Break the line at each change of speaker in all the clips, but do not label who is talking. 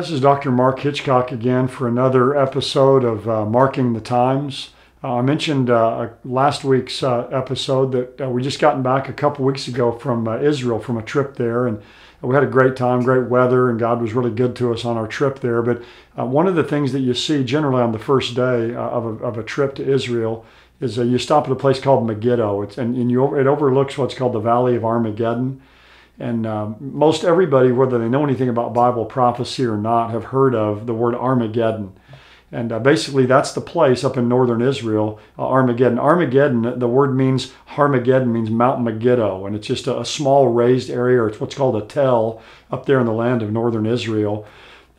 This is Dr. Mark Hitchcock again for another episode of Marking the Times. I mentioned last week's episode that we just gotten back a couple weeks ago from Israel from a trip there, and we had a great time, great weather, and God was really good to us on our trip there. But one of the things that you see generally on the first day of a trip to Israel is you stop at a place called Megiddo, it overlooks what's called the Valley of Armageddon. And most everybody, whether they know anything about Bible prophecy or not, have heard of the word Armageddon. And basically that's the place up in northern Israel, Armageddon. Armageddon, the word means, Armageddon means Mount Megiddo, and it's just a small raised area, or it's what's called a tell, up there in the land of northern Israel.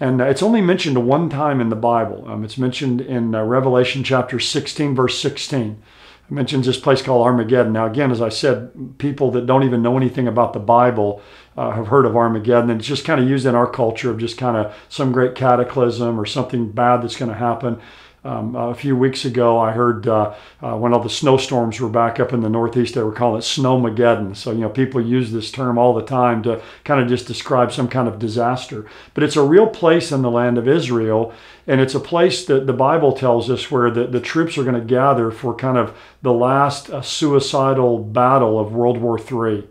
And it's only mentioned one time in the Bible. It's mentioned in Revelation chapter 16, verse 16. It mentions this place called Armageddon. Now, again, as I said, people that don't even know anything about the Bible have heard of Armageddon. And it's just kind of used in our culture of just kind of some great cataclysm or something bad that's going to happen. A few weeks ago, I heard when all the snowstorms were back up in the Northeast, they were calling it Snowmageddon. So, people use this term all the time to kind of just describe some kind of disaster. But it's a real place in the land of Israel, and it's a place that the Bible tells us where the troops are going to gather for kind of the last suicidal battle of World War III.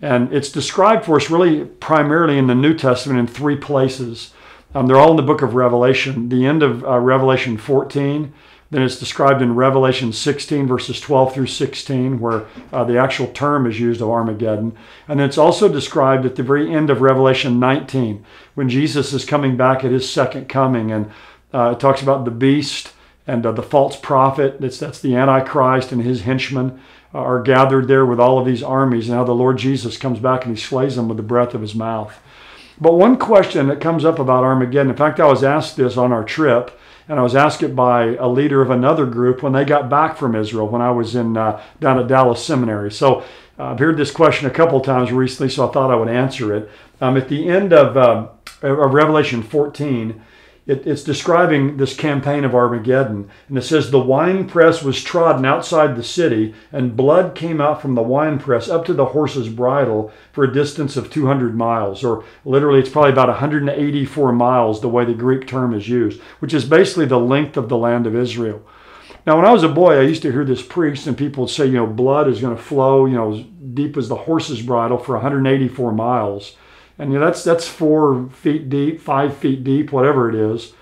And it's described for us really primarily in the New Testament in three places. They're all in the book of Revelation. The end of Revelation 14, then it's described in Revelation 16, verses 12 through 16, where the actual term is used of Armageddon. And it's also described at the very end of Revelation 19, when Jesus is coming back at his second coming. And it talks about the beast and the false prophet, that's the Antichrist, and his henchmen are gathered there with all of these armies, and how the Lord Jesus comes back and he slays them with the breath of his mouth. But one question that comes up about Armageddon, in fact, I was asked this on our trip, and I was asked it by a leader of another group when they got back from Israel when I was down at Dallas Seminary. So I've heard this question a couple times recently, so I thought I would answer it. At the end of Revelation 14, it's describing this campaign of Armageddon. And it says, the winepress was trodden outside the city, and blood came out from the winepress up to the horse's bridle for a distance of 200 miles. Or literally, it's probably about 184 miles, the way the Greek term is used, which is basically the length of the land of Israel. Now, when I was a boy, I used to hear this preached, and people would say, blood is going to flow, as deep as the horse's bridle for 184 miles. And that's 4 feet deep, 5 feet deep, whatever it is,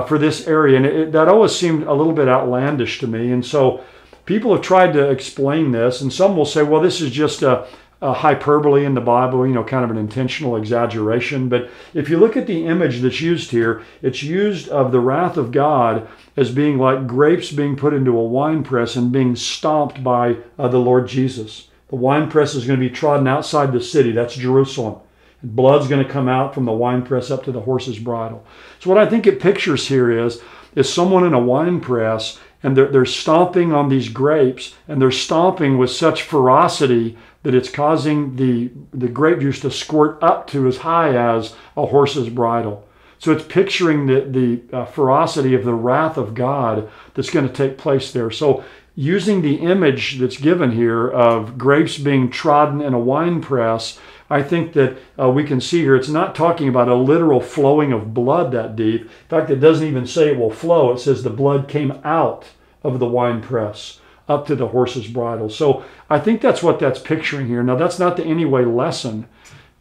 for this area. And that always seemed a little bit outlandish to me. And so people have tried to explain this, and some will say, well, this is just a hyperbole in the Bible, kind of an intentional exaggeration. But if you look at the image that's used here, it's used of the wrath of God as being like grapes being put into a winepress and being stomped by the Lord Jesus. The winepress is going to be trodden outside the city. That's Jerusalem. Blood's going to come out from the winepress up to the horse's bridle. So what I think it pictures here is someone in a winepress, and they're stomping on these grapes, and they're stomping with such ferocity that it's causing the grape juice to squirt up to as high as a horse's bridle. So it's picturing the ferocity of the wrath of God that's going to take place there. So using the image that's given here of grapes being trodden in a winepress, I think that we can see here, it's not talking about a literal flowing of blood that deep. In fact, it doesn't even say it will flow. It says the blood came out of the winepress up to the horse's bridle. So I think that's what that's picturing here. Now, that's not to any way lessen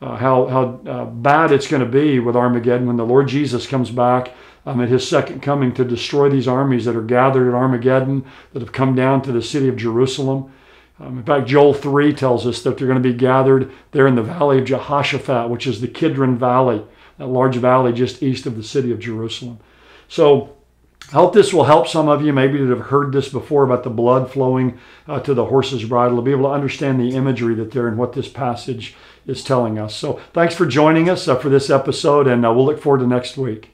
how bad it's going to be with Armageddon when the Lord Jesus comes back at his second coming to destroy these armies that are gathered at Armageddon, that have come down to the city of Jerusalem. In fact, Joel 3 tells us that they're going to be gathered there in the Valley of Jehoshaphat, which is the Kidron Valley, that large valley just east of the city of Jerusalem. So I hope this will help some of you maybe that have heard this before about the blood flowing to the horse's bridle, to be able to understand the imagery that there and what this passage is telling us. So thanks for joining us for this episode, and we'll look forward to next week.